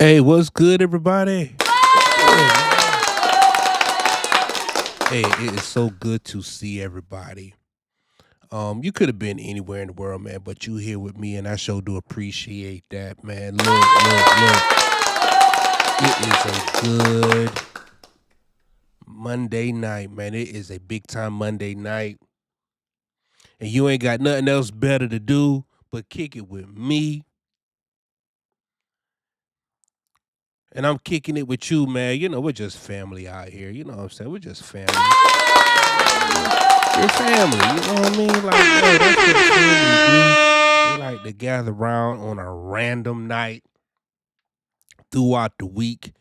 Hey, what's good, everybody? Hey, it is so good to see everybody. You could have been anywhere in the world, man, but you here with me, and I sure do appreciate that, man. Look. It is a good Monday night, man. It is a big time Monday night, and you ain't got nothing else better to do but kick it with me, and I'm kicking it with you, man. You know, we're just family out here. You know what I'm saying? We're just family. We're family. You know what I mean? Like, yo, that's what family do. They like to gather around on a random night throughout the week.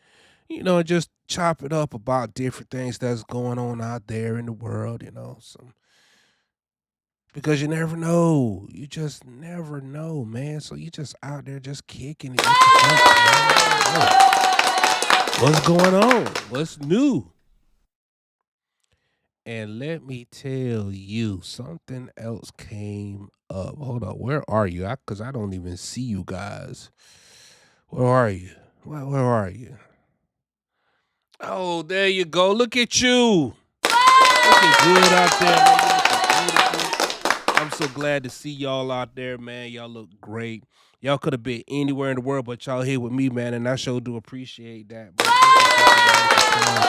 You know, just chop it up about different things that's going on out there in the world. You know, some because you never know. You just never know, man. So you just out there just kicking it with your folks, man. You never know. What's going on? What's new? And let me tell you, something else came up. Hold on, where are you? Because I don't even see you guys. Where are you? Where are you? Oh, there you go. Look at you. Looking good out there, man. You looking beautiful. I'm so glad to see y'all out there, man. Y'all look great. Y'all could have been anywhere in the world, but y'all here with me, man, and I sure do appreciate that. Bro. Thank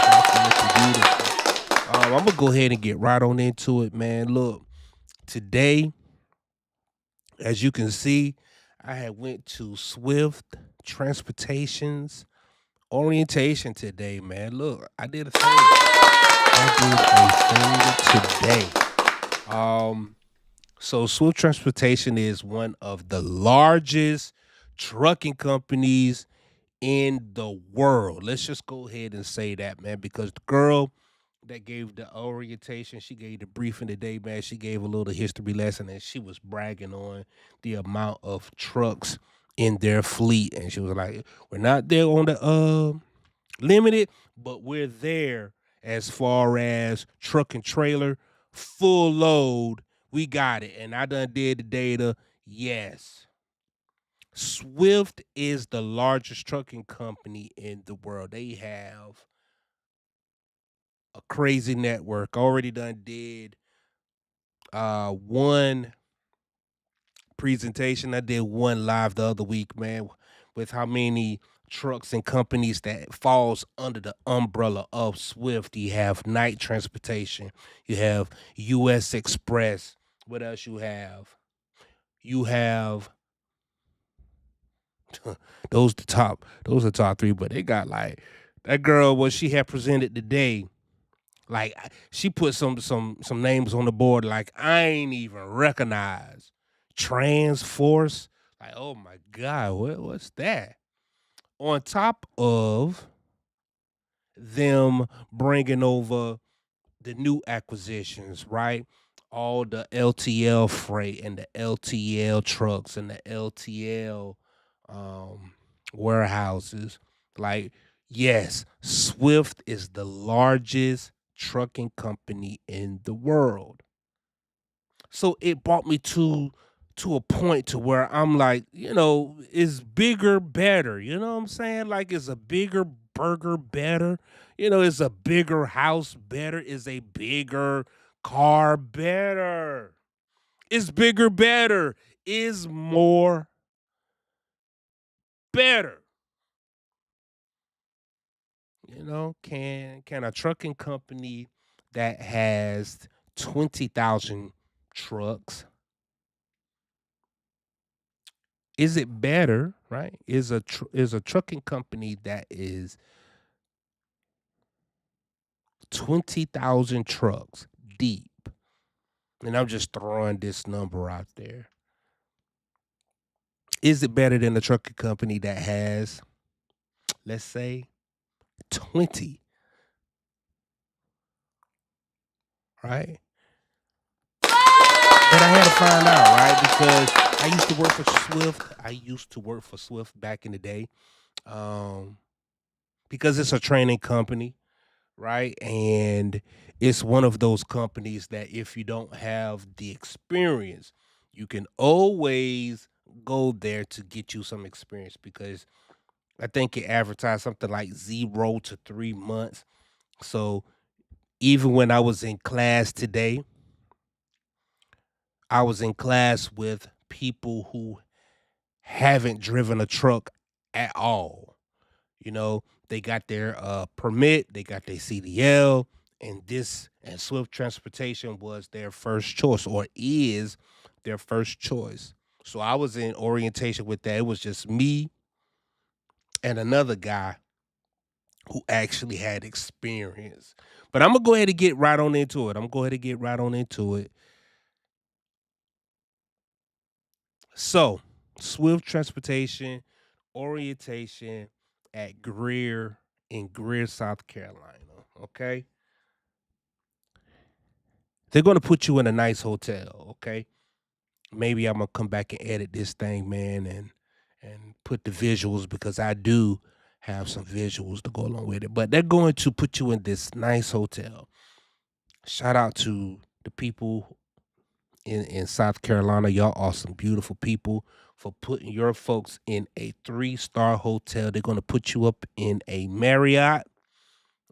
you for looking beautiful. I'm gonna go ahead and get right on into it, man. Look, today, as you can see, I had went to Swift Transportation's orientation today, man. Look, I did a thing. I did a thing today. So Swift Transportation is one of the largest trucking companies in the world. Let's just go ahead and say that, man, because the girl that gave the orientation, she gave the briefing today, man. She gave a little history lesson and she was bragging on the amount of trucks in their fleet. And she was like, we're not there on the limited, but we're there as far as truck and trailer, full load. We got it. And I done did the data. Yes. Swift is the largest trucking company in the world. They have a crazy network. Already done did one presentation. I did one live the other week, man, with how many trucks and companies that falls under the umbrella of Swift. You have Night Transportation, you have US Express. What else you have? You have those are top three, but they got like that girl what she had presented today. Like she put some names on the board like I ain't even recognize. Transforce. Like, oh my God, what's that? On top of them bringing over the new acquisitions, right? All the LTL freight and the LTL trucks and the LTL um, warehouses. Like, yes, Swift is the largest trucking company in the world. So it brought me to a point to where I'm like, you know, is bigger better? You know what I'm saying? Like, is a bigger burger better? You know, is a bigger house better? Is a bigger car better? Is bigger better? Is more better? You know, can a trucking company that has 20,000 trucks, is it better, right? Is a trucking company that is 20,000 trucks deep, and I'm just throwing this number out there. Is it better than a trucking company that has, let's say, 20, right? But I had to find out, right? Because I used to work for Swift. I used to work for Swift back in the day. Um, because it's a training company, right? And it's one of those companies that if you don't have the experience, you can always go there to get you some experience because I think it advertised something like 0 to 3 months. So even when I was in class today, I was in class with people who haven't driven a truck at all. You know, they got their permit, they got their CDL, and Swift Transportation was their first choice or is their first choice. So I was in orientation with that. It was just me and another guy who actually had experience. But I'm gonna go ahead and get right on into it. I'm gonna go ahead and get right on into it. So, Swift Transportation orientation at Greer, South Carolina. Okay, they're gonna put you in a nice hotel. Okay, maybe I'm gonna come back and edit this thing, man, and put the visuals because I do have some visuals to go along with it. But they're going to put you in this nice hotel. Shout out to the people in South Carolina. Y'all are some beautiful people for putting your folks in a 3-star hotel. They're gonna put you up in a Marriott,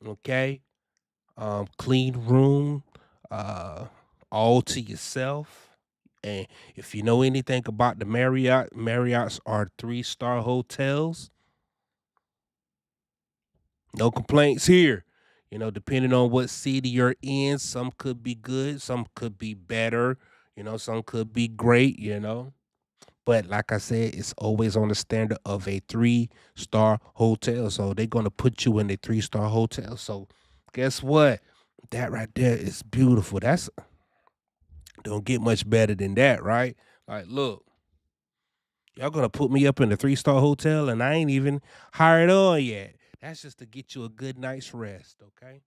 okay? Clean room, uh, all to yourself. And if you know anything about the Marriotts are 3-star hotels. No complaints here. You know, depending on what city you're in, some could be good, some could be better, some could be great, But like I said, it's always on the standard of a 3-star hotel. So they're gonna put you in a 3-star hotel. So guess what? That right there is beautiful. That's don't get much better than that, right? Like, look, y'all gonna put me up in a 3-star hotel and I ain't even hired on yet. That's just to get you a good night's rest, okay?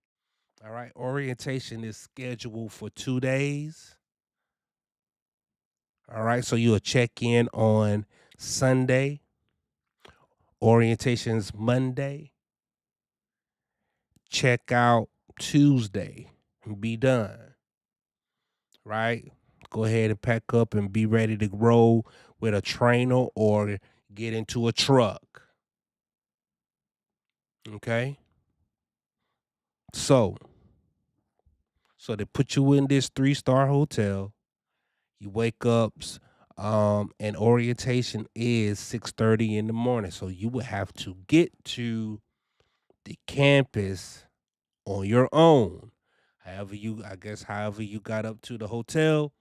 All right. Orientation is scheduled for 2 days. All right. So you'll check in on Sunday. Orientation's Monday. Check out Tuesday and be done. Right. Go ahead and pack up and be ready to roll with a trainer or get into a truck. Okay. So, so they put you in this 3-star hotel. You wake up, and orientation is 6:30 in the morning. So you would have to get to the campus on your own. However you got up to the hotel,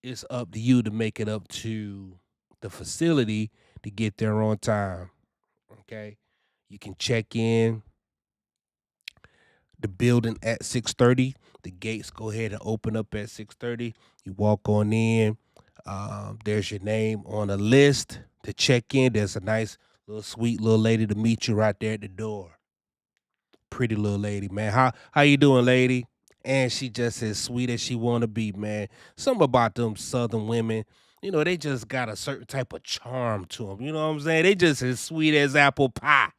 it's up to you to make it up to the facility to get there on time. Okay. You can check in the building at 6:30. The gates go ahead and open up at 6:30. You walk on in. There's your name on a list to check in. There's a nice little sweet little lady to meet you right there at the door. Pretty little lady, man. How you doing, lady? And she just as sweet as she wanna be, man. Something about them Southern women, they just got a certain type of charm to them. You know what I'm saying? They just as sweet as apple pie.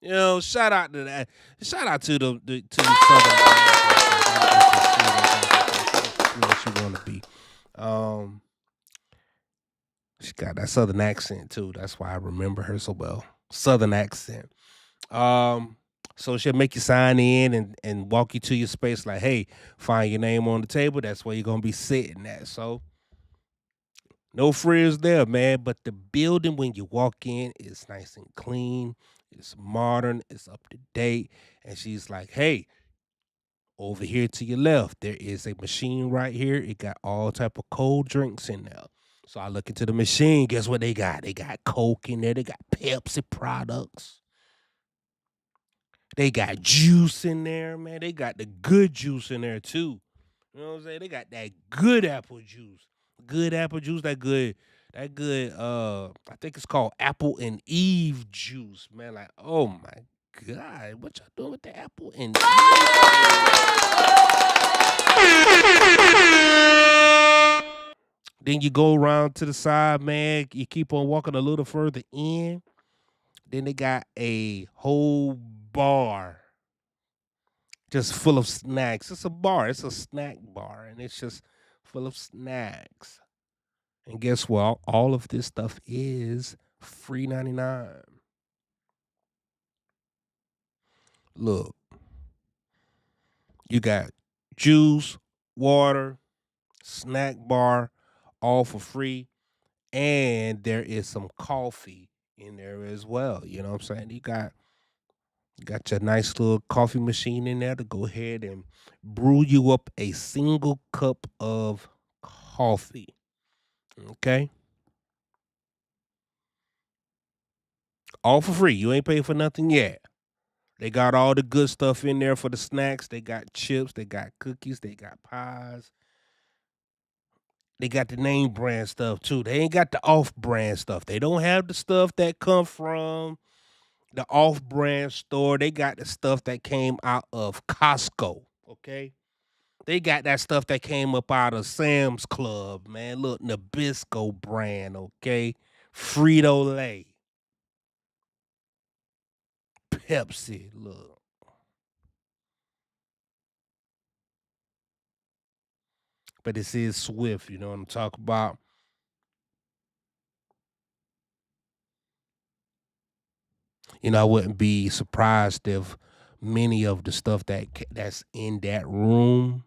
Shout out to that. Shout out to the Southern girls, man. They just as sweet as she wanna be. Um, she got that Southern accent too. That's why I remember her so well. Southern accent. Um, so she'll make you sign in and walk you to your space like, hey, find your name on the table. That's where you're gonna be sitting at. So no frills there, man. But the building when you walk in is nice and clean. It's modern. It's up to date. And she's like, hey, over here to your left, there is a machine right here. It got all type of cold drinks in there. So I look into the machine. Guess what they got? They got Coke in there. They got Pepsi products. They got juice in there, man. They got the good juice in there too. You know what I'm saying? They got that good apple juice. Good apple juice, that good I think it's called apple and Eve juice, man. Like, oh my God, what y'all doing with the apple and then you go around to the side, man. You keep on walking a little further in. Then they got a whole bar just full of snacks. It's a bar, it's a snack bar, and it's just full of snacks. And guess what? All of this stuff is Free 99. Look, you got juice, water, snack bar, all for free. And there is some coffee in there as well. You know what I'm saying? You got your nice little coffee machine in there to go ahead and brew you up a single cup of coffee. Okay? All for free. You ain't paid for nothing yet. They got all the good stuff in there for the snacks. They got chips, they got cookies, they got pies. They got the name brand stuff too. They ain't got the off brand stuff. They don't have the stuff that come from the off brand store. They got the stuff that came out of Costco. Okay. They got that stuff that came up out of Sam's Club, man. Look, Nabisco brand, okay? Frito Lay, Pepsi, look. But this is Swift, you know what I'm talking about? I wouldn't be surprised if many of the stuff that's in that room,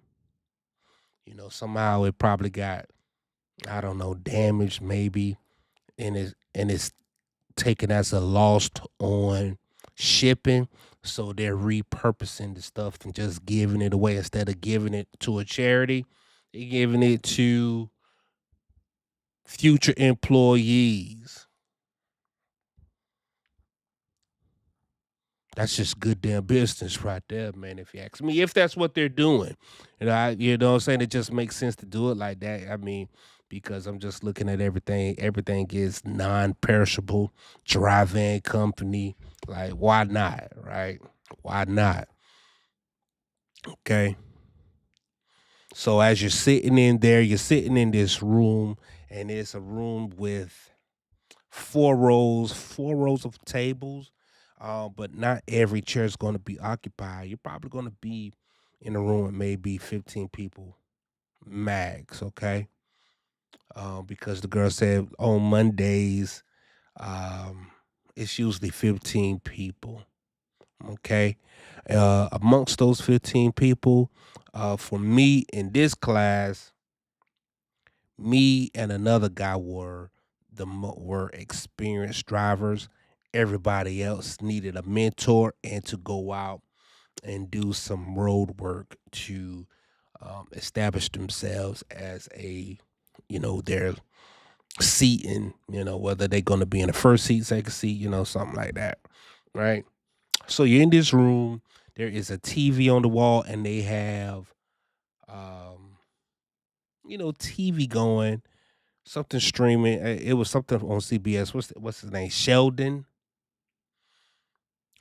somehow it probably got, I don't know, damaged maybe, and it's taken as a lost on shipping. So they're repurposing the stuff and just giving it away instead of giving it to a charity. They're giving it to future employees. That's just good damn business right there, man. If you ask me, if that's what they're doing, you know what I'm saying, it just makes sense to do it like that. I mean, because I'm just looking at everything. Everything is non-perishable, drive-in company. Like, why not, right? Why not? Okay. So as you're sitting in there, you're sitting in this room, and it's a room with four rows of tables. But not every chair is going to be occupied. You're probably going to be in a room with maybe 15 people max, okay? Because the girl said on Mondays, um, it's usually 15 people, okay? Amongst those 15 people, for me in this class, me and another guy were experienced drivers. Everybody else needed a mentor and to go out and do some road work to establish themselves as their seating, whether they're going to be in the first seat, second seat, something like that, right? So you're in this room. There is a TV on the wall, and they have, um, TV going, something streaming. It was something on CBS. What's his name? Sheldon.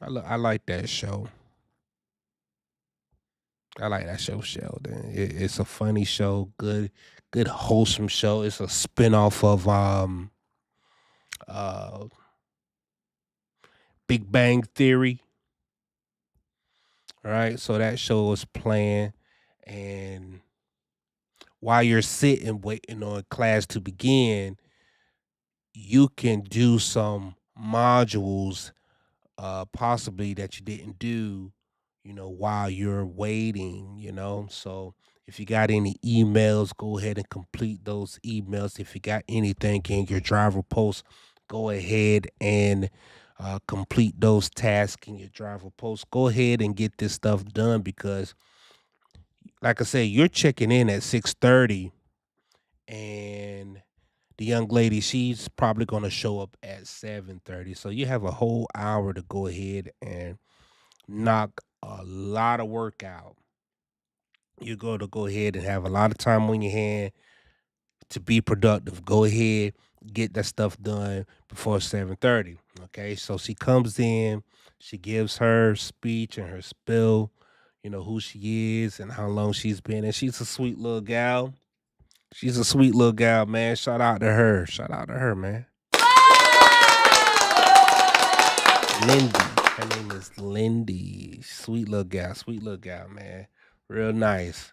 I like that show. I like that show, Sheldon. It's a funny show, good wholesome show. It's a spinoff of uh Big Bang Theory, right? So that show is playing, and while you're sitting waiting on class to begin, you can do some modules possibly that you didn't do, while you're waiting, So if you got any emails, go ahead and complete those emails. If you got anything in your driver post, go ahead and complete those tasks in your driver post. Go ahead and get this stuff done because, like I said, you're checking in at 6:30, and the young lady, she's probably going to show up at 7:30. So you have a whole hour to go ahead and knock a lot of work out. You're going to go ahead and have a lot of time on your hand to be productive. Go ahead, get that stuff done before 7:30. Okay, so she comes in, she gives her speech and her spill, who she is and how long she's been, and she's a sweet little gal. She's a sweet little gal, man. Shout out to her. Shout out to her, man. Lindy. Her name is Lindy. Sweet little gal, man. Real nice.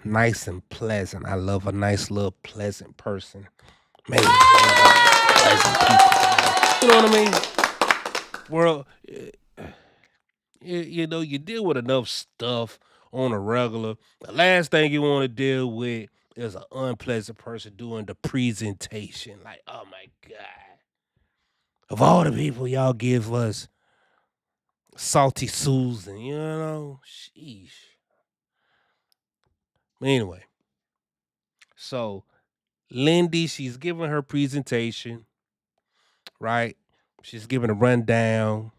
Nice and pleasant. I love a nice little pleasant person. Man, pleasant people. You know what I mean? World, you deal with enough stuff on a regular. The last thing you want to deal with is an unpleasant person doing the presentation. Like, oh my God. Of all the people y'all give us salty Susan, sheesh. Anyway, so Lindy, she's giving her presentation, right? She's giving a rundown.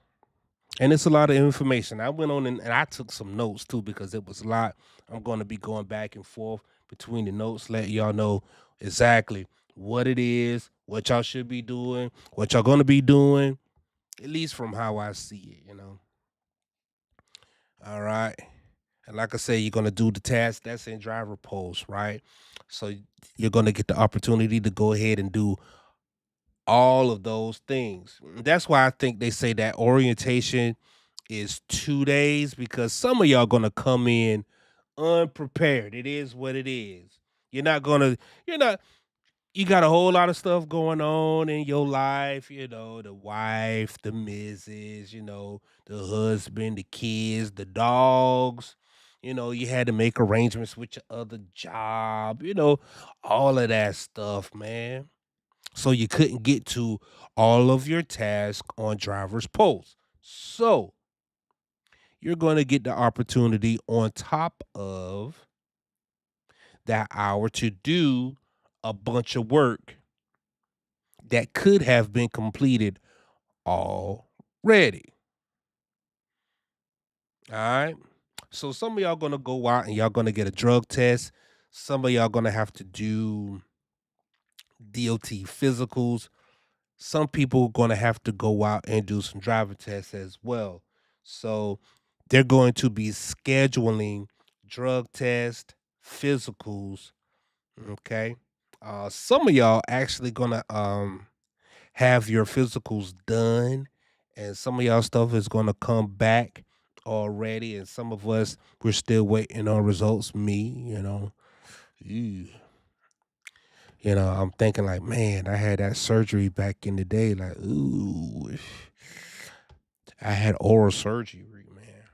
And it's a lot of information. I went on and I took some notes too because it was a lot. I'm going to be going back and forth between the notes, let y'all know exactly what it is, what y'all should be doing, what y'all going to be doing, at least from how I see it. All right. And like I say, you're going to do the task that's in driver post, right? So you're going to get the opportunity to go ahead and do all of those things. That's why I think they say that orientation is 2 days because some of y'all gonna come in unprepared. It is what it is. You're not gonna, you're not, you got a whole lot of stuff going on in your life, the wife, the missus, the husband, the kids, the dogs. You had to make arrangements with your other job, all of that stuff, man. So you couldn't get to all of your tasks on driver's post. So you're going to get the opportunity on top of that hour to do a bunch of work that could have been completed already. All right. So some of y'all going to go out and y'all going to get a drug test. Some of y'all going to have to do DOT physicals. Some people going to have to go out and do some driver tests as well. So they're going to be scheduling drug test, physicals. Okay. Some of y'all actually gonna have your physicals done, and some of y'all stuff is gonna come back already, and some of us we're still waiting on results. Me, Ew. I'm thinking like, man, I had that surgery back in the day. Like, ooh, I had oral surgery, man.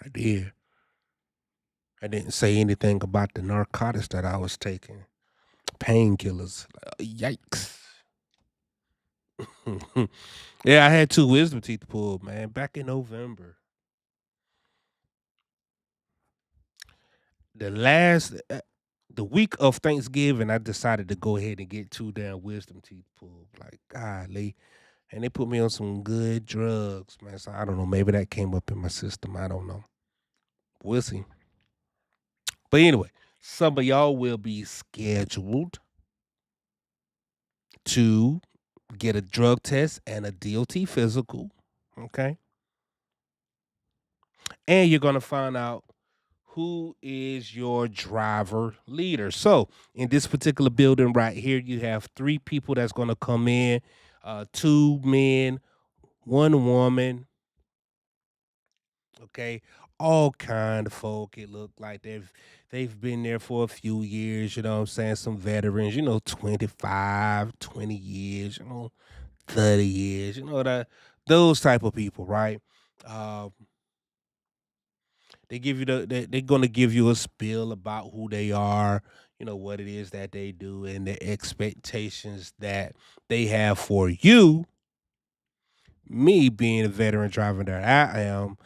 I did. I didn't say anything about the narcotics that I was taking, painkillers. Yikes. Yeah, I had two wisdom teeth pulled, man, back in November. The week of Thanksgiving, I decided to go ahead and get two damn wisdom teeth pulled. Like, golly. And they put me on some good drugs, man. So I don't know. Maybe that came up in my system. I don't know. We'll see. But anyway, some of y'all will be scheduled to get a drug test and a DOT physical. Okay. And you're going to find out who is your driver leader. So in this particular building right here, you have three people that's going to come in, two men, one woman. Okay, all kind of folk. It looked like they've been there for a few years. You know what I'm saying? Some veterans. 25, 20 years. 30 years. That those type of people, right? Uh, They give you they're gonna give you a spiel about who they are, what it is that they do, and the expectations that they have for you. Me being a veteran driver that I am,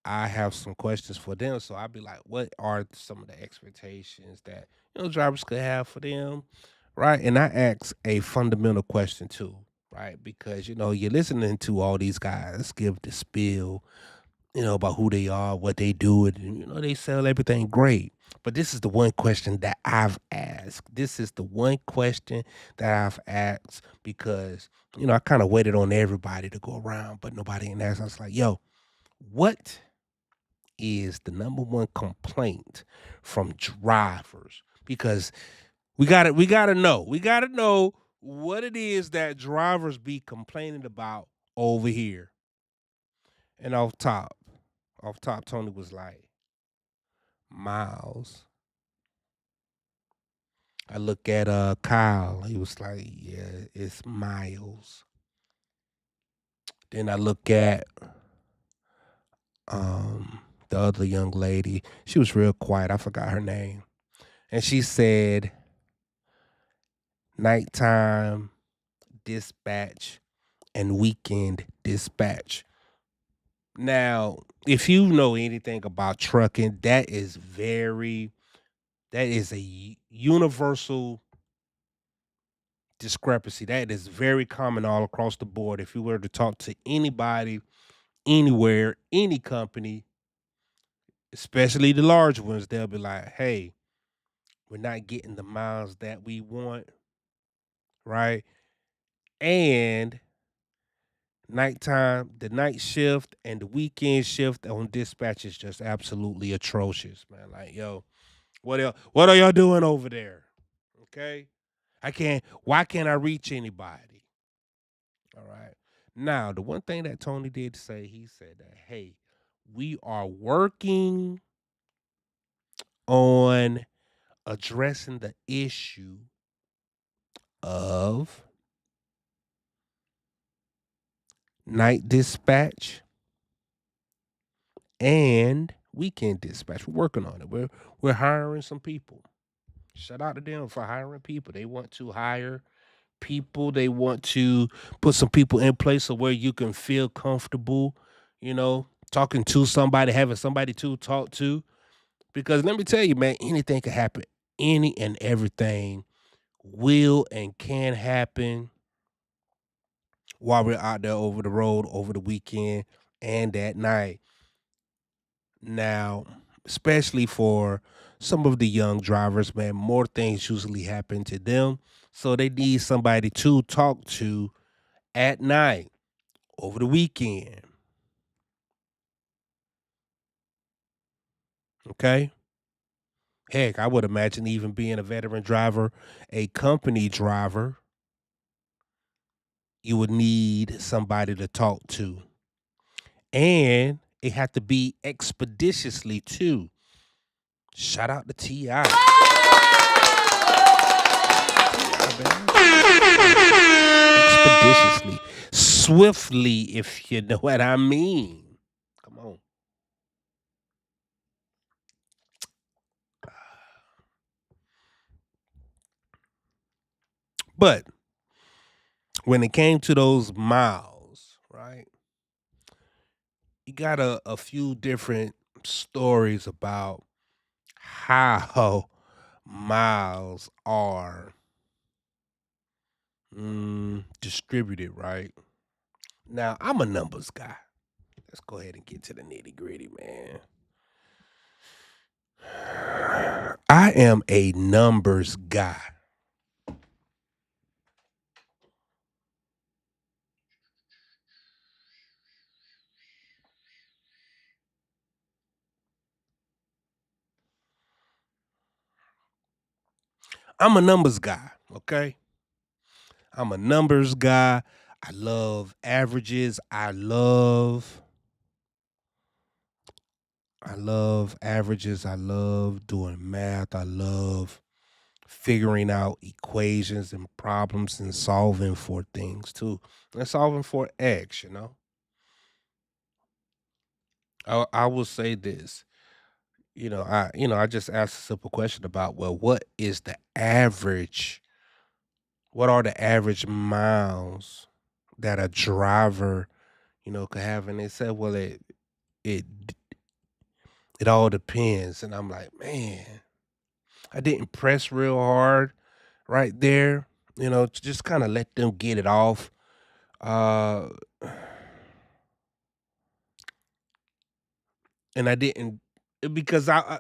I have some questions for them. So I'd be like, what are some of the expectations that drivers could have for them, right? And I ask a fundamental question too, right? Because you're listening to all these guys give the spiel about who they are, what they do, and they sell everything great. But this is the one question that I've asked. This is the one question that I've asked because I kind of waited on everybody to go around, but nobody didn't ask. I was like, "Yo, what is the number one complaint from drivers?" Because we gotta know what it is that drivers be complaining about over here. And off top, Tony was like, Miles. I look at Kyle. He was like, yeah, it's Miles. Then I look at um the other young lady. She was real quiet. I forgot her name. And she said nighttime dispatch and weekend dispatch. Now, if you know anything about trucking, that is a universal discrepancy. That is very common all across the board. If you were to talk to anybody, anywhere, any company, especially the large ones, they'll be like, "Hey, we're not getting the miles that we want, right?" And nighttime, the night shift and the weekend shift on dispatch is just absolutely atrocious, man. Like, yo, what are y'all doing over there? Okay. Why can't I reach anybody? All right. Now, the one thing that Tony did say, he said that, hey, we are working on addressing the issue of night dispatch and weekend dispatch. We're working on it. We're hiring some people. Shout out to them for hiring people. They want to hire people. They want to put some people in place of where you can feel comfortable, talking to somebody, having somebody to talk to. Because let me tell you, man, anything can happen. Any and everything will and can happen while we're out there over the road over the weekend and at night. Now, especially for some of the young drivers, man, more things usually happen to them. So they need somebody to talk to at night over the weekend. Okay. Heck, I would imagine even being a veteran driver, a company driver, you would need somebody to talk to. And it had to be expeditiously too. Shout out to T.I. Expeditiously, swiftly, if you know what I mean. Come on. But when it came to those miles, right, you got a few different stories about how miles are distributed, right? Now, I'm a numbers guy. Let's go ahead and get to the nitty gritty, man. I am a numbers guy. I'm a numbers guy, okay? I'm a numbers guy. I love averages. I love averages. I love doing math. I love figuring out equations and problems and solving for things too. And solving for X. I will say this. I just asked a simple question about, well, what are the average miles that a driver, could have? And they said, well, it it all depends. And I'm like, man, I didn't press real hard right there, to just kind of let them get it off. Uh, and I didn't because I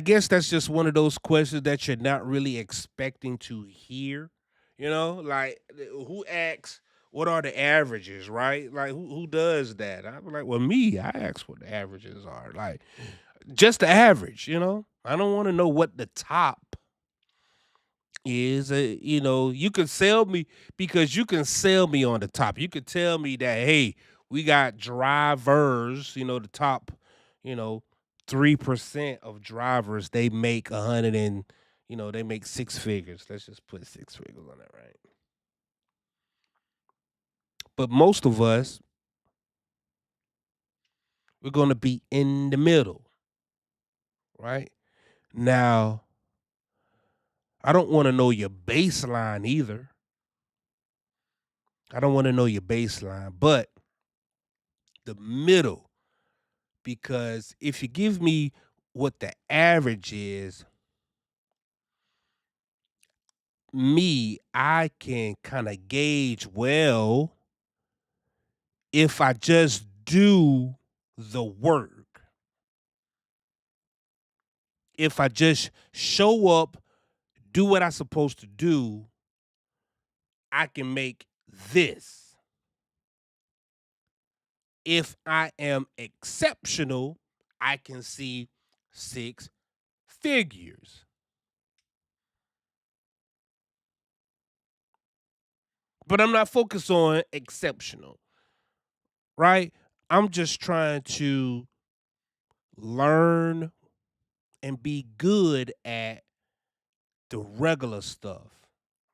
guess that's just one of those questions that you're not really expecting to hear. Like who asks what are the averages, right? Like who does that? I'm like, well, me, I ask what the averages are. Like just the average. I don't want to know what the top is. You can sell me because you can sell me on the top. You could tell me that, hey, we got drivers, the top, you know, 3% of drivers, they make a hundred and they make six figures. Let's just put six figures on that, right? But most of us, we're going to be in the middle, right? Now, I don't want to know your baseline either. I don't want to know your baseline, but the middle, because if you give me what the average is, I can kind of gauge, well, if I just do the work, if I just show up, do what I'm supposed to do, I can make this. If I am exceptional, I can see 6 figures. But I'm not focused on exceptional, right? I'm just trying to learn and be good at the regular stuff.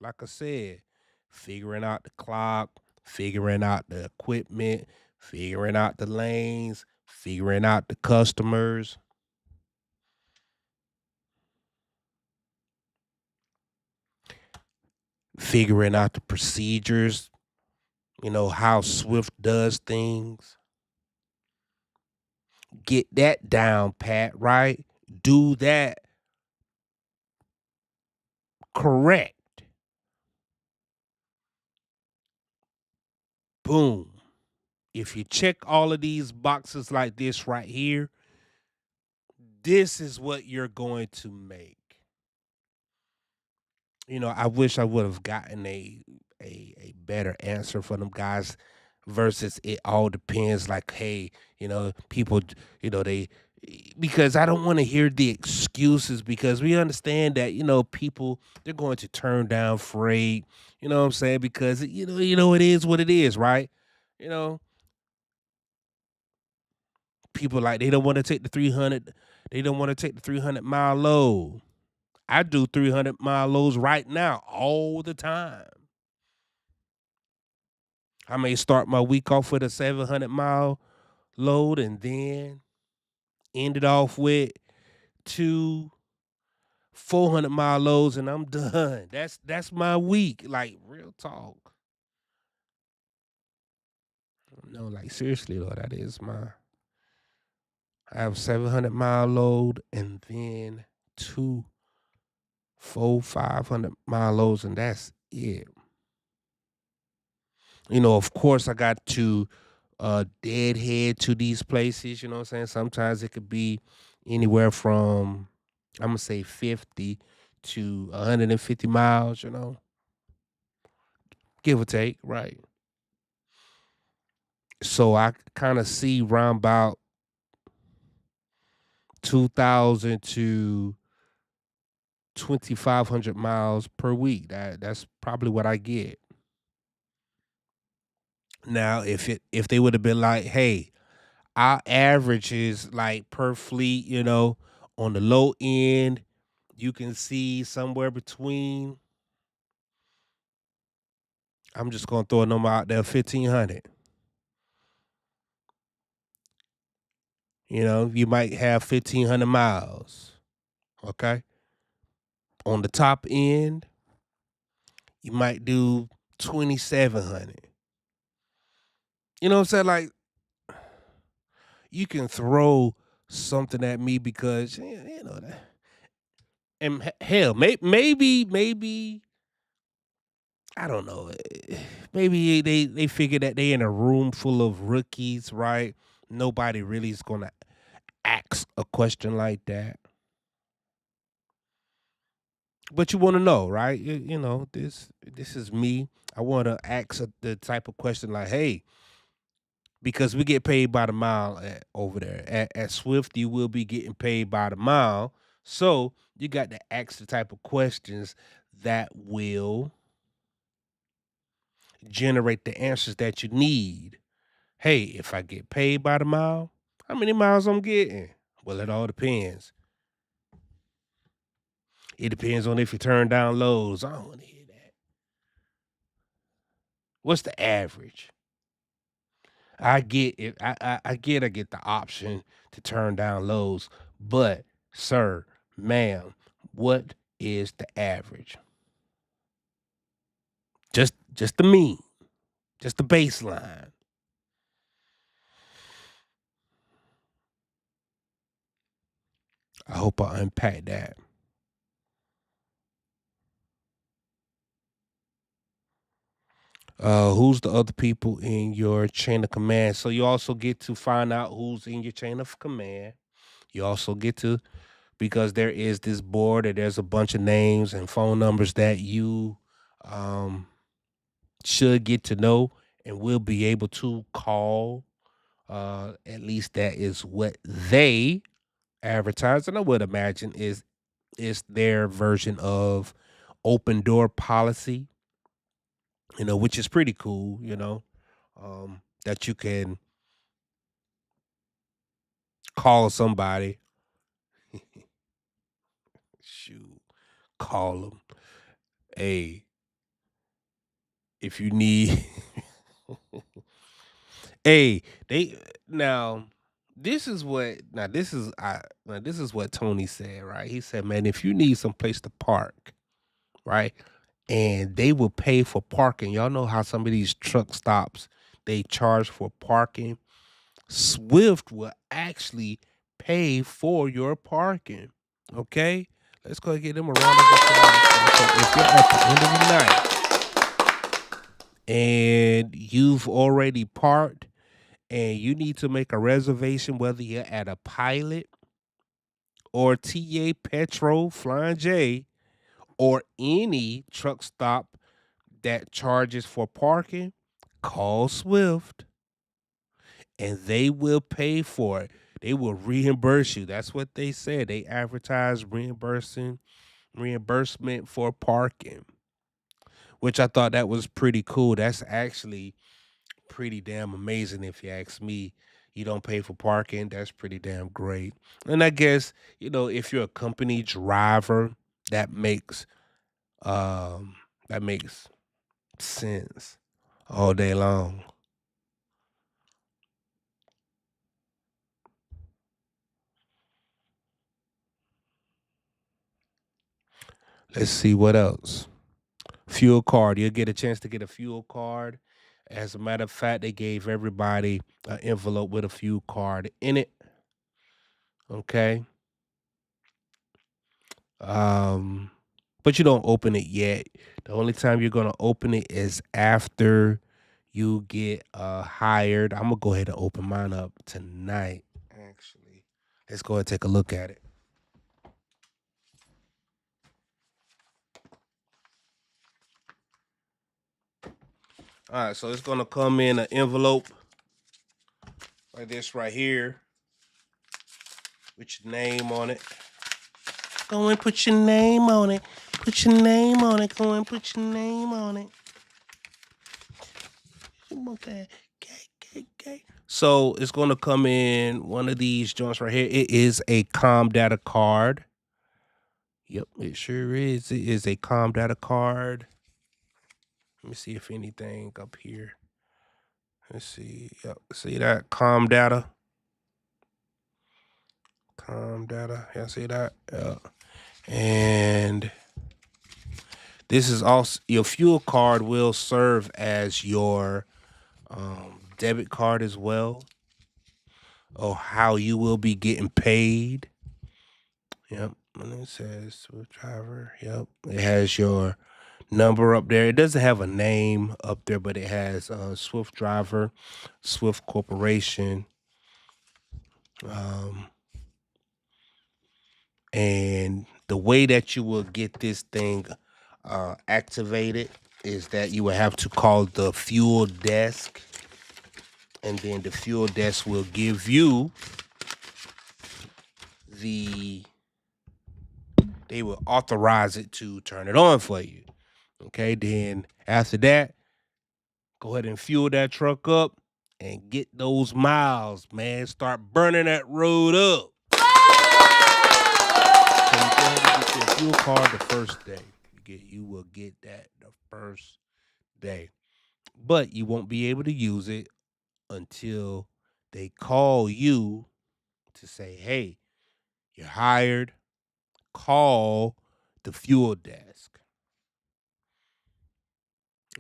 Like I said, figuring out the clock, figuring out the equipment, figuring out the lanes, figuring out the customers, figuring out the procedures, how Swift does things. Get that down, Pat, right? Do that correct. Boom. If you check all of these boxes like this right here, this is what you're going to make. I wish I would have gotten a better answer for them guys versus it all depends. Like, hey, people, they, because I don't want to hear the excuses, because we understand that people, they're going to turn down freight. You know what I'm saying? Because it is what it is, right? You know, people, like, they don't want to take the 300. They don't want to take the 300-mile load. I do 300-mile loads right now all the time. I may start my week off with a 700-mile load and then end it off with 2 400-mile loads, and I'm done. That's my week. Like, real talk. No, like, seriously though, that is I have 700-mile load and then 2 500-mile loads, and that's it. Of course, I got to deadhead to these places. You know what I'm saying? Sometimes it could be anywhere from, I'm gonna say, 50 to 150 miles. Give or take, right? So I kind of see round about 2,000 to 2,500 miles per week. That's probably what I get. Now, if they would have been like, hey, our average is like per fleet, on the low end, you can see somewhere between, I'm just gonna throw a number out there, 1,500. You might have 1,500 miles. Okay. On the top end, you might do 2,700. You know what I'm saying? Like, you can throw something at me because that. And hell, maybe I don't know. Maybe they figure that they in a room full of rookies, right? Nobody really is gonna ask a question like that. But you want to know, right? This is me. I want to ask the type of question like, hey, because we get paid by the mile over there at Swift, you will be getting paid by the mile. So you got to ask the type of questions that will generate the answers that you need. Hey, if I get paid by the mile, how many miles I'm getting? Well, it all depends. It depends on if you turn down loads. I don't want to hear that. What's the average? I get it. I get the option to turn down lows, but sir, ma'am, what is the average? Just the mean, just the baseline. I hope I unpack that. Who's the other people in your chain of command? So you also get to find out who's in your chain of command. You also get to, because there is this board and there's a bunch of names and phone numbers that you um, should get to know and will be able to call. At least that is what they advertise, and I would imagine is their version of open door policy. Which is pretty cool. That you can call somebody. Shoot, call them. Hey, if you need. Hey, they now. This is what Tony said, right? He said, "Man, if you need some place to park, right, and they will pay for parking. Y'all know how some of these truck stops they charge for parking. Swift will actually pay for your parking. Okay, let's go and get them a round of applause. So if you're at the end of the night and you've already parked and you need to make a reservation, whether you're at a Pilot or TA Petro Flying J or any truck stop that charges for parking, call Swift and they will pay for it. They will reimburse you. That's what they said. They advertise reimbursement for parking, which I thought that was pretty cool. That's actually pretty damn amazing if you ask me. You don't pay for parking. That's pretty damn great. And I guess, if you're a company driver, that makes um that makes sense all day long. Let's see what else. Fuel card. You'll get a chance to get a fuel card. As a matter of fact, they gave everybody an envelope with a fuel card in it. Okay. Um, but you don't open it yet. The only time you're gonna open it is after you get hired. I'm gonna go ahead and open mine up tonight. Actually, let's go ahead and take a look at it. All right, so it's gonna come in an envelope like this right here with your name on it. Go and put your name on it. Put your name on it. Go and put your name on it. Okay. Okay. So it's gonna come in one of these joints right here. It is a com data card. Yep, it sure is. It is a com data card. Let me see if anything up here. Let's see. Yep. See that? Com data. Com data. Yeah, see that? Yeah. And this is also your fuel card will serve as your debit card as well, or how you will be getting paid. Yep. And it says Swift driver. Yep. It has your number up there. It doesn't have a name up there, but it has Swift driver, Swift Corporation. Um, and the way that you will get this thing activated is that you will have to call the fuel desk, and then the fuel desk will give you they will authorize it to turn it on for you. Okay, then after that, go ahead and fuel that truck up and get those miles, man. Start burning that road up. So you go ahead and get your fuel card the first day. You will get that the first day, but you won't be able to use it until they call you to say, hey, you're hired. Call the fuel desk.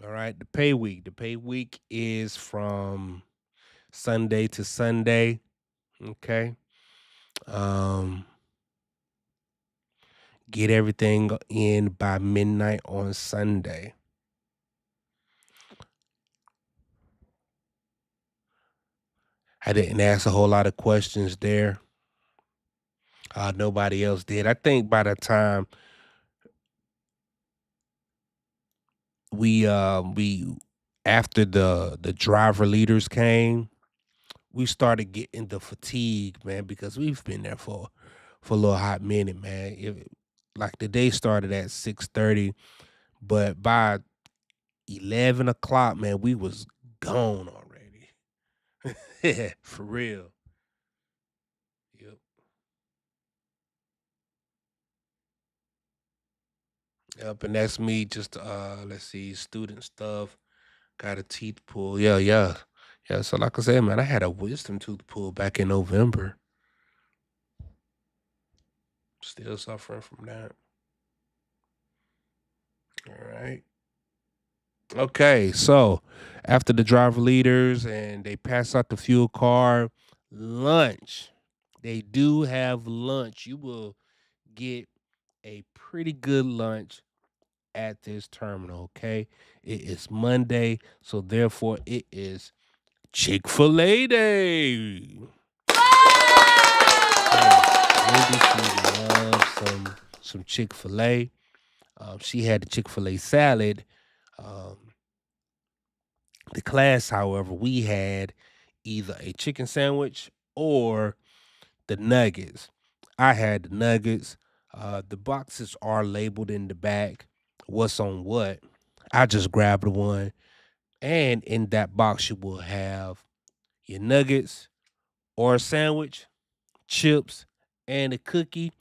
All right. The pay week. The pay week is from Sunday to Sunday. Okay. Um, get everything in by midnight on Sunday. I didn't ask a whole lot of questions there. Nobody else did. I think by the time we after the driver leaders came, we started getting the fatigue, man, because we've been there for a little hot minute, man. Like the day started at 6:30, but by 11 o'clock, man, we was gone already. For real. Yep. Yep. And that's me. Just let's see, student stuff. Got a teeth pull. Yeah, yeah, yeah. So like I said, man, I had a wisdom tooth pull back in November. Still suffering from that. All right. Okay, so after the driver leaders and they pass out the fuel card, lunch. They do have lunch. You will get a pretty good lunch at this terminal, okay? It is Monday, so therefore it is Chick-fil-A Day. Wendy, she loves some Chick-fil-A. She had the Chick-fil-A salad. Um, the class, however, we had either a chicken sandwich or the nuggets. I had the nuggets. The boxes are labeled in the back, what's on what. I just grabbed the one, and in that box you will have your nuggets or a sandwich, chips, and a cookie.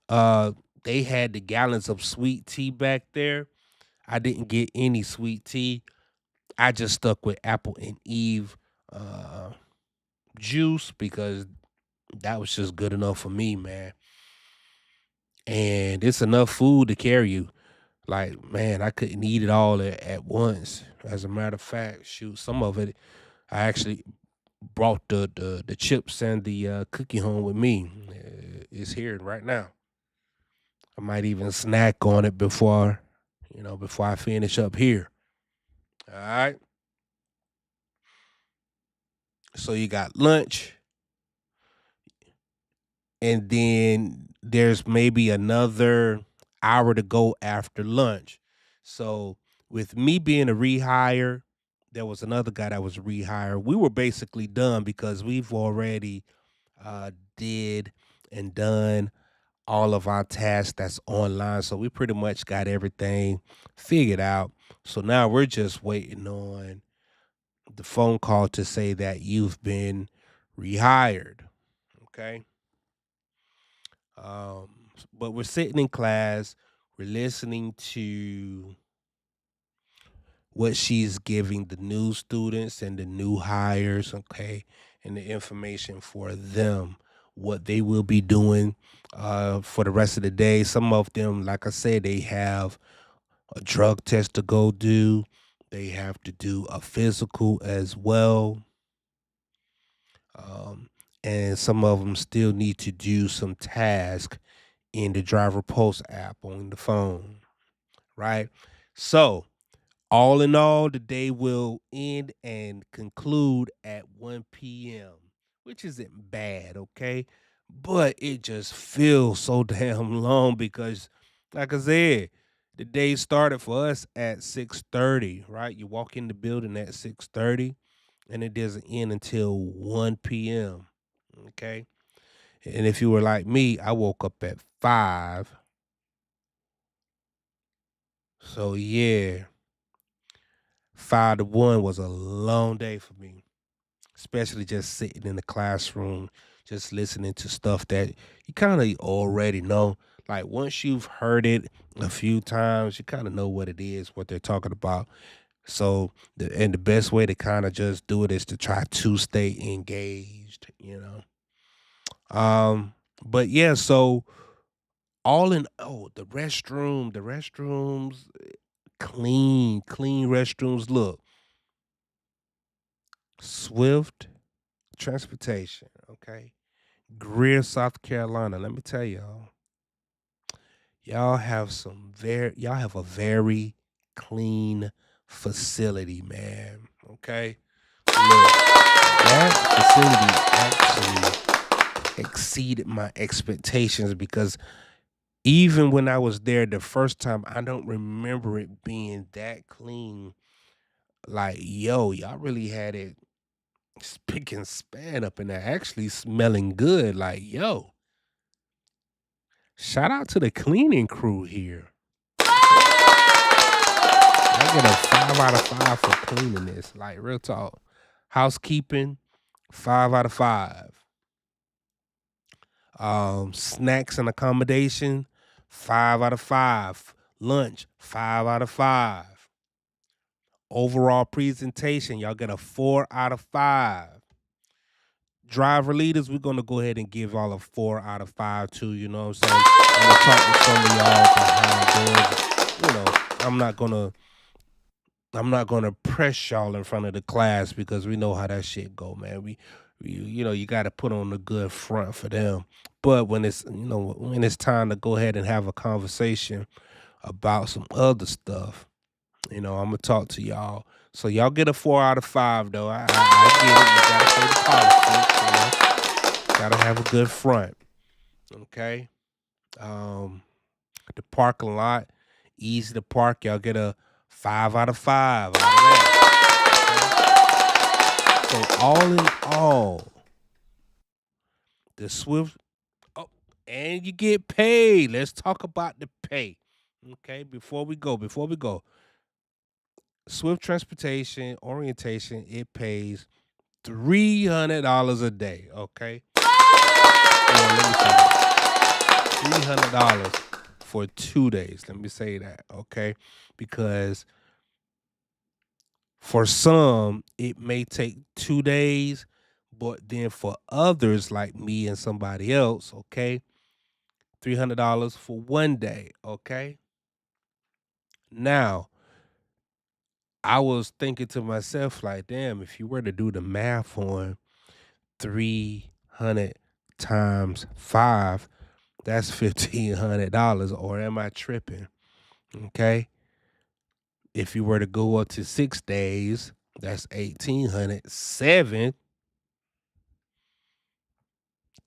Uh, they had the gallons of sweet tea back there. I didn't get any sweet tea. I just stuck with apple and Eve uh, juice because that was just good enough for me, man. And it's enough food to carry you. Like, man, I couldn't eat it all at once. As a matter of fact, shoot, some of it I actually brought the chips and the cookie home with me. It's here right now. I might even snack on it before I finish up here. All right. So you got lunch, and then there's maybe another hour to go after lunch. So with me being a rehire, there was another guy that was a rehire. We were basically done because we've already did and done all of our tasks that's online. So we pretty much got everything figured out. So now we're just waiting on the phone call to say that you've been rehired. Okay. Um, but we're sitting in class, we're listening to what she's giving the new students and the new hires, okay, and the information for them, what they will be doing for the rest of the day. Some of them, like I said, they have a drug test to go do, they have to do a physical as well. Um, and some of them still need to do some task in the driver post app on the phone, right? So, all in all, the day will end and conclude at 1 p.m., which isn't bad, okay? But it just feels so damn long because, like I said, the day started for us at 6:30, right? You walk in the building at 6:30 and it doesn't end until 1 p.m., okay? And if you were like me, I woke up at 5. So yeah, 5 to 1 was a long day for me, especially just sitting in the classroom, just listening to stuff that you kind of already know. Like once you've heard it a few times, you kind of know what it is, what they're talking about. So the best way to kind of just do it is to try to stay engaged, you know. But yeah, so all in the restrooms, clean restrooms. Look, Swift Transportation, okay? Greer, South Carolina. Let me tell y'all have a very clean facility, man. Okay? Look, that facility actually exceeded my expectations because even when I was there the first time, I don't remember it being that clean. Like, yo, y'all really had it spick and span up in there, actually smelling good. Like, yo, shout out to the cleaning crew here. I get a 5 out of 5 for cleaning this. Like, real talk. Housekeeping, 5 out of 5. Snacks and accommodation, 5 out of 5. Lunch, 5 out of 5. Overall presentation, y'all get a 4 out of 5. Driver leaders, we're gonna go ahead and give all a 4 out of 5 too. You know what I'm saying? I'm gonna talk with some of y'all behind doors. You know, I'm not gonna I'm not gonna press y'all in front of the class because we know how that shit go, man. You know, you got to put on a good front for them. But when it's time to go ahead and have a conversation about some other stuff, I'm gonna talk to y'all. So y'all get a 4 out of 5 though. I get it. You gotta say the politics. Gotta have a good front. Okay. Um, the parking lot, easy to park. Y'all get a 5 out of 5 out of that. Okay? So all in all, the Swift. Oh, and you get paid. Let's talk about the pay. Okay. Before we go, Swift Transportation Orientation, it pays $300 a day. Okay. Or let me say that. $300 for 2 days. Let me say that. Okay. Because for some, it may take 2 days, but then for others like me and somebody else, okay, $300 for 1 day. Okay. Now, I was thinking to myself, like, damn, if you were to do the math on 300 times 5, that's $1,500. Or am I tripping? Okay. If you were to go up to 6 days, that's 1,800.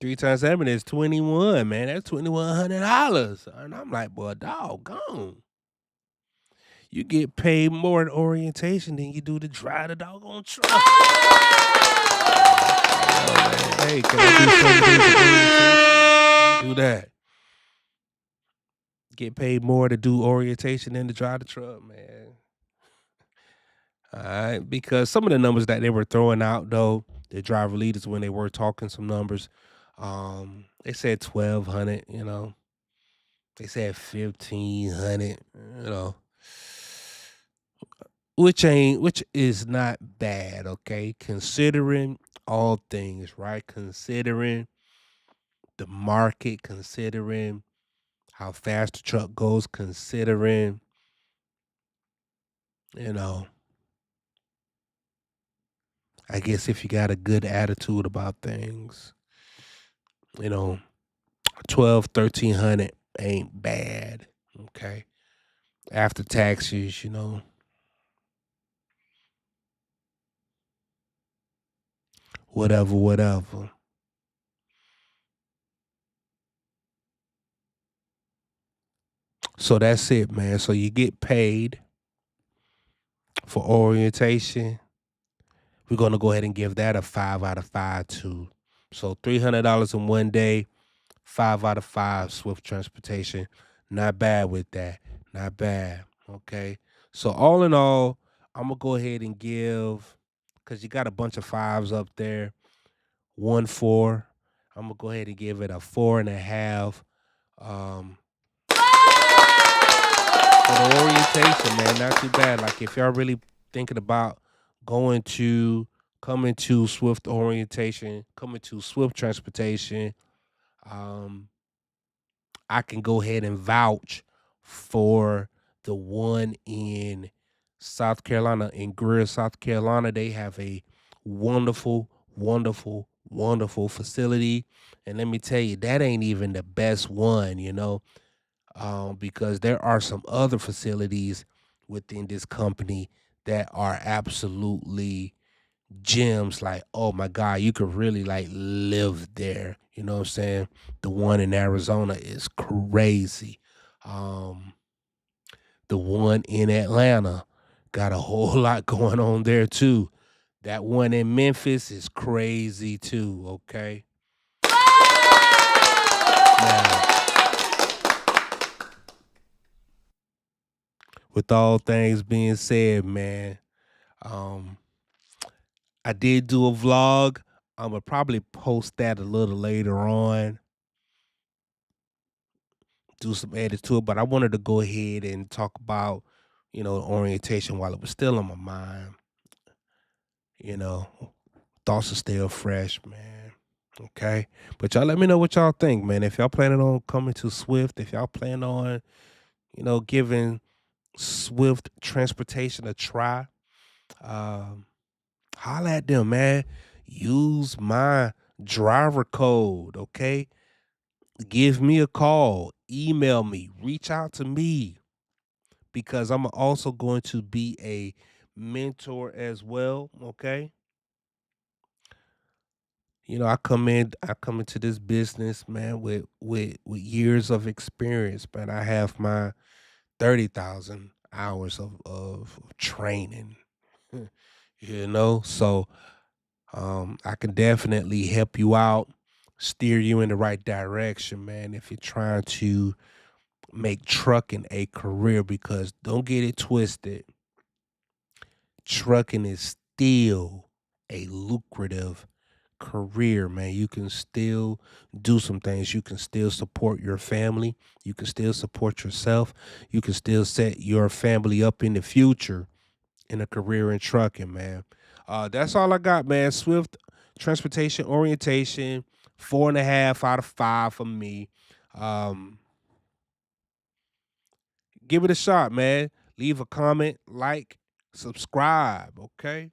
3 times 7 is 21, man. That's $2,100. And I'm like, boy, doggone. You get paid more in orientation than you do to drive the doggone truck. Yo, man. Hey, can I do 7 days of orientation? Do that. Get paid more to do orientation than to drive the truck, man. All right, because some of the numbers that they were throwing out, though, the driver leaders when they were talking some numbers, they said 1,200. They said 1,500. You know, which is not bad, okay? Considering all things, right? Considering the market, considering how fast the truck goes, considering, you know, I guess if you got a good attitude about things, you know, 12, 1,300 ain't bad. Okay. After taxes, whatever. So that's it, man. So you get paid for orientation. We're gonna go ahead and give that a 5 out of 5 too. So $300 in 1 day, 5 out of 5 Swift Transportation. Not bad with that. Not bad. Okay. So all in all, I'm gonna go ahead and give because you got a bunch of fives up there. 1 4. I'm gonna go ahead and give it a 4.5. Um, for the orientation, man, not too bad. Like if y'all really thinking about going to coming to Swift Orientation, coming to Swift Transportation, um, I can go ahead and vouch for the one in South Carolina, in Greer, South Carolina. They have a wonderful, wonderful, wonderful facility. And let me tell you, that ain't even the best one, because there are some other facilities within this company that are absolutely gems. Like, oh my God, you could really like live there. You know what I'm saying? The one in Arizona is crazy. Um, the one in Atlanta got a whole lot going on there too. That one in Memphis is crazy too, okay? Now, with all things being said, man, um, I did do a vlog. I'm gonna probably post that a little later on, do some edits to it, but I wanted to go ahead and talk about, orientation while it was still on my mind. You know, thoughts are still fresh, man. Okay. But y'all let me know what y'all think, man. If y'all planning on coming to Swift, if y'all plan on, giving Swift transportation a try, um, holla at them, man. Use my driver code, okay? Give me a call, email me, reach out to me, because I'm also going to be a mentor as well, okay? I come into this business, man, with years of experience, man. I have my 30,000 hours of training. So I can definitely help you out, steer you in the right direction, man, if you're trying to make trucking a career, because don't get it twisted. Trucking is still a lucrative career, man. You can still do some things. You can still support your family. You can still support yourself. You can still set your family up in the future in a career in trucking, man. That's all I got, man. Swift transportation orientation, 4.5 out of 5 for me. Um, Give it a shot, man. Leave a comment, like, subscribe, okay?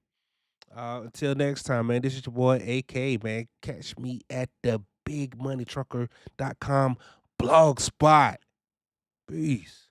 Until next time, man. This is your boy AK, man. Catch me at the bigmoneytrucker.com blog spot. Peace.